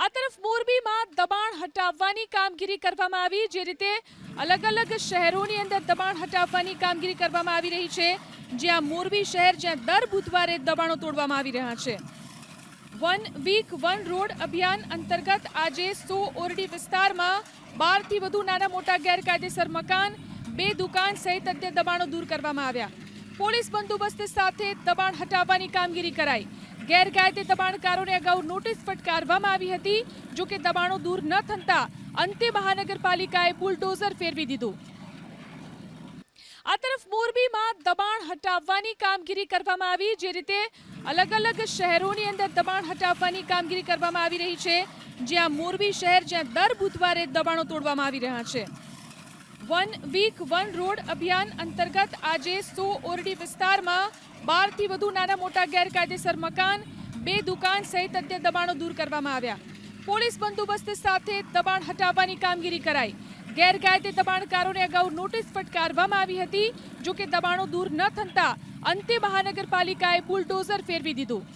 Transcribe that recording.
આ તરફ મોરબીમાં દબાણ હટાવવાની કામગીરી કરવામાં આવી। જે રીતે અલગ અલગ શહેરોની અંદર દબાણ હટાવવાની કામગીરી કરવામાં આવી રહી છે, જ્યાં મોરબી શહેર જ્યાં દર બુધવારે દબાણો તોડવામાં આવી રહ્યા છે। વન વીક વન રોડ અભિયાન અંતર્ગત આજે 100 ઓરડી વિસ્તારમાં 12 થી વધુ નાના મોટા ગેરકાયદેસર મકાન, 2 દુકાન સહિત અન્ય દબાણો દૂર કરવામાં આવ્યા। પોલીસ બંદોબસ્ત સાથે દબાણ હટાવવાની કામગીરી કરાઈ। ગેરકાયદે દબાણકારોને અગાઉ નોટિસ ફટકારવામાં આવી હતી, જો કે દબાણો દૂર ન થતા અંતે મહાનગરપાલિકાએ બુલડોઝર ફેરવી દીધું। આ તરફ મોરબીમાં દબાણ હટાવવાની કામગીરી કરવામાં આવી। જે રીતે અલગ અલગ શહેરોની અંદર દબાણ હટાવવાની કામગીરી કરવામાં આવી રહી છે, જ્યાં મોરબી શહેર જ્યાં દર બુધવારે દબાણો તોડવામાં આવી રહ્યા છે। વન વીક વન રોડ અભિયાન અંતર્ગત આજે 100 ઓરડી વિસ્તારમાં 12 થી વધુ નાના મોટા ગેરકાયદેસર મકાન, 2 દુકાન સહિત અન્ય દબાણો દૂર કરવામાં આવ્યા। પોલીસ બંદોબસ્ત સાથે દબાણ હટાવવાની કામગીરી કરાઈ। ગેરકાયદે દબાણકારોને અગાઉ નોટિસ ફટકારવામાં આવી હતી, જો કે દબાણો દૂર ન થતા અંતે મહાનગરપાલિકાએ બુલડોઝર ફેરવી દીધું।